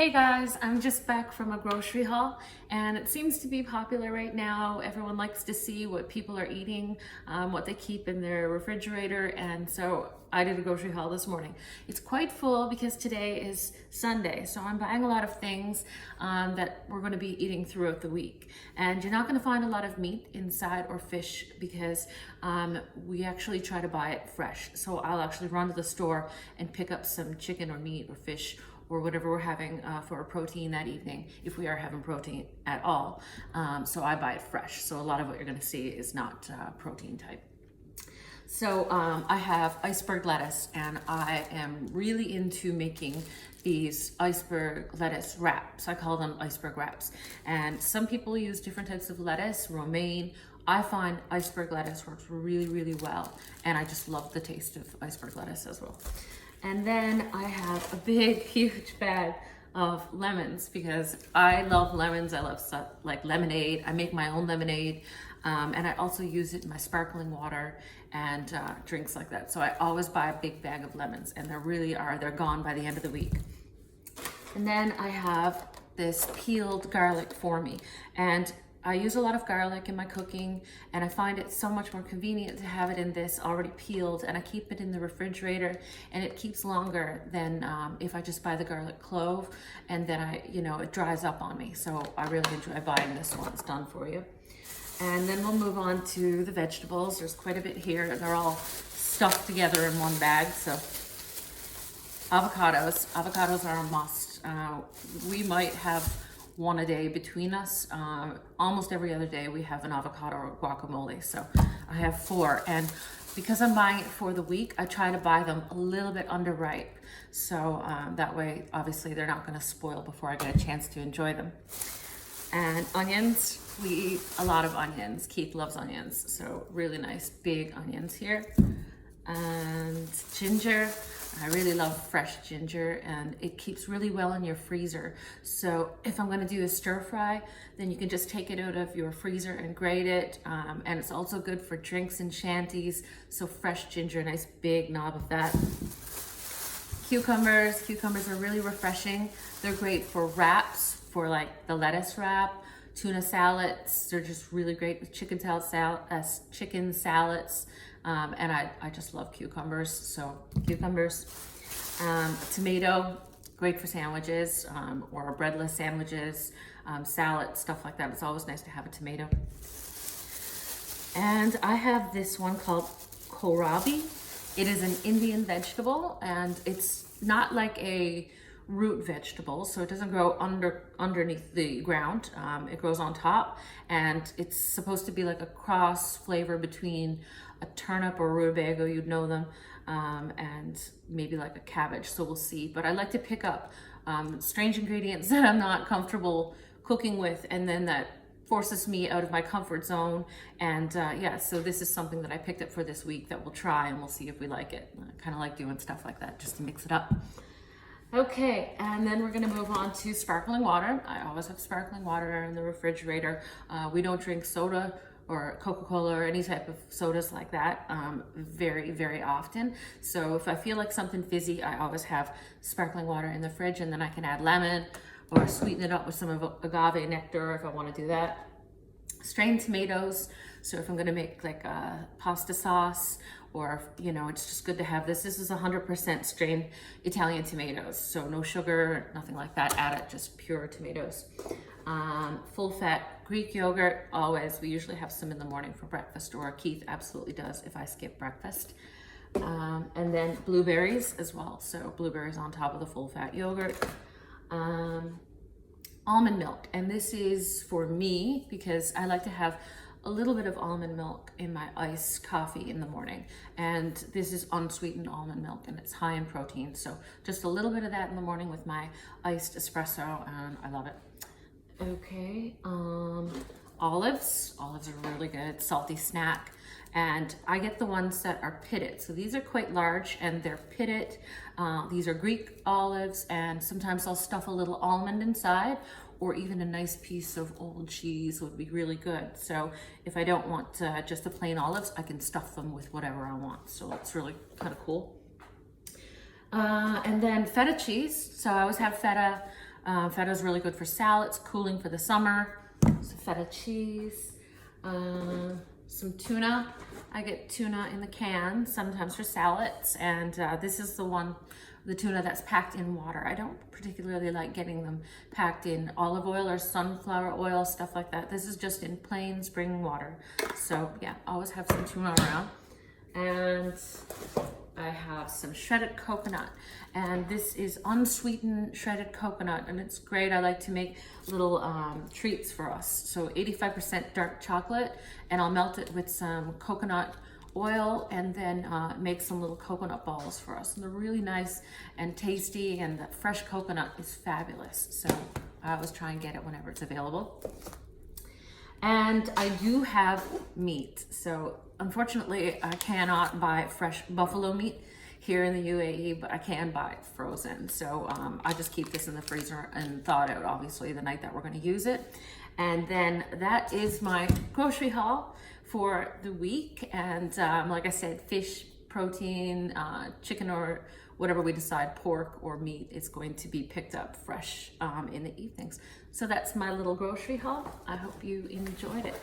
Hey guys, I'm just back from a grocery haul and it seems to be popular right now. Everyone likes to see what people are eating, what they keep in their refrigerator, and so I did a grocery haul this morning. It's quite full because today is Sunday, so I'm buying a lot of things that we're going to be eating throughout the week. And you're not going to find a lot of meat inside or fish because we actually try to buy it fresh. So I'll actually run to the store and pick up some chicken or meat or fish or whatever we're having for a protein that evening, if we are having protein at all. So I buy it fresh. So a lot of what you're gonna see is not protein type. So I have iceberg lettuce, and I am really into making these iceberg lettuce wraps. I call them iceberg wraps. And some people use different types of lettuce, romaine. I find iceberg lettuce works really, really well. And I just love the taste of iceberg lettuce as well. And then I have a big, huge bag of lemons because I love lemons. I love stuff like lemonade. I make my own lemonade, and I also use it in my sparkling water and drinks like that. So I always buy a big bag of lemons, and they're gone by the end of the week. And then I have this peeled garlic for me. And I use a lot of garlic in my cooking, and I find it so much more convenient to have it in this already peeled, and I keep it in the refrigerator, and it keeps longer than if I just buy the garlic clove, and then it dries up on me. So I really enjoy buying this one. It's done for you. And then we'll move on to the vegetables. There's quite a bit here. They're all stuffed together in one bag. So avocados are a must. We might have one a day between us. Almost every other day we have an avocado or guacamole. So I have 4, and because I'm buying it for the week, I try to buy them a little bit underripe. So that way, obviously, they're not gonna spoil before I get a chance to enjoy them. And onions, we eat a lot of onions. Keith loves onions, so really nice big onions here. And ginger, I really love fresh ginger, and it keeps really well in your freezer. So if I'm gonna do a stir fry, then you can just take it out of your freezer and grate it. And it's also good for drinks and shanties. So fresh ginger, nice big knob of that. Cucumbers are really refreshing. They're great for wraps, for like the lettuce wrap, tuna salads. They're just really great with chicken salads. And I just love cucumbers, so cucumbers. Tomato, great for sandwiches or breadless sandwiches, salad, stuff like that. It's always nice to have a tomato. And I have this one called kohlrabi. It is an Indian vegetable, and it's not like a root vegetable, so it doesn't grow underneath the ground. It grows on top, and it's supposed to be like a cross flavor between a turnip or rutabaga, you'd know them, and maybe like a cabbage, so we'll see. But I like to pick up strange ingredients that I'm not comfortable cooking with, and then that forces me out of my comfort zone. And so this is something that I picked up for this week that we'll try, and we'll see if we like it. I kind of like doing stuff like that just to mix it up. Okay, and then we're gonna move on to sparkling water. I always have sparkling water in the refrigerator. We don't drink soda or Coca-Cola or any type of sodas like that very, very often. So if I feel like something fizzy, I always have sparkling water in the fridge, and then I can add lemon or sweeten it up with some of agave nectar if I wanna do that. Strained tomatoes, so if I'm gonna make like a pasta sauce, or it's just good to have this. This is 100% strained Italian tomatoes, so no sugar, nothing like that. Add it, just pure tomatoes. Full fat Greek yogurt, always. We usually have some in the morning for breakfast, or Keith absolutely does if I skip breakfast. And then blueberries as well, so blueberries on top of the full fat yogurt. Almond milk, and this is for me because I like to have a little bit of almond milk in my iced coffee in the morning, and this is unsweetened almond milk, and it's high in protein, so just a little bit of that in the morning with my iced espresso, and I love it. Okay, olives are really good, salty snack, and I get the ones that are pitted. So these are quite large, and they're pitted. These are Greek olives, and sometimes I'll stuff a little almond inside, or even a nice piece of old cheese would be really good. So if I don't want just the plain olives, I can stuff them with whatever I want. So that's really kind of cool. And then feta cheese. So I always have feta Feta is really good for salads, cooling for the summer. So feta cheese, some tuna. I get tuna in the can, sometimes for salads, and this is the tuna that's packed in water. I don't particularly like getting them packed in olive oil or sunflower oil, stuff like that. This is just in plain spring water. So yeah, always have some tuna around. And I have some shredded coconut, and this is unsweetened shredded coconut, and it's great. I like to make little treats for us. So 85% dark chocolate, and I'll melt it with some coconut oil and then make some little coconut balls for us. And they're really nice and tasty, and the fresh coconut is fabulous. So I always try and get it whenever it's available. And I do have meat. So unfortunately, I cannot buy fresh buffalo meat here in the UAE, but I can buy it frozen. So I just keep this in the freezer and thaw it out, obviously, the night that we're gonna use it. And then that is my grocery haul for the week. And like I said, fish, protein, chicken, or whatever we decide, pork or meat, is going to be picked up fresh in the evenings. So that's my little grocery haul. I hope you enjoyed it.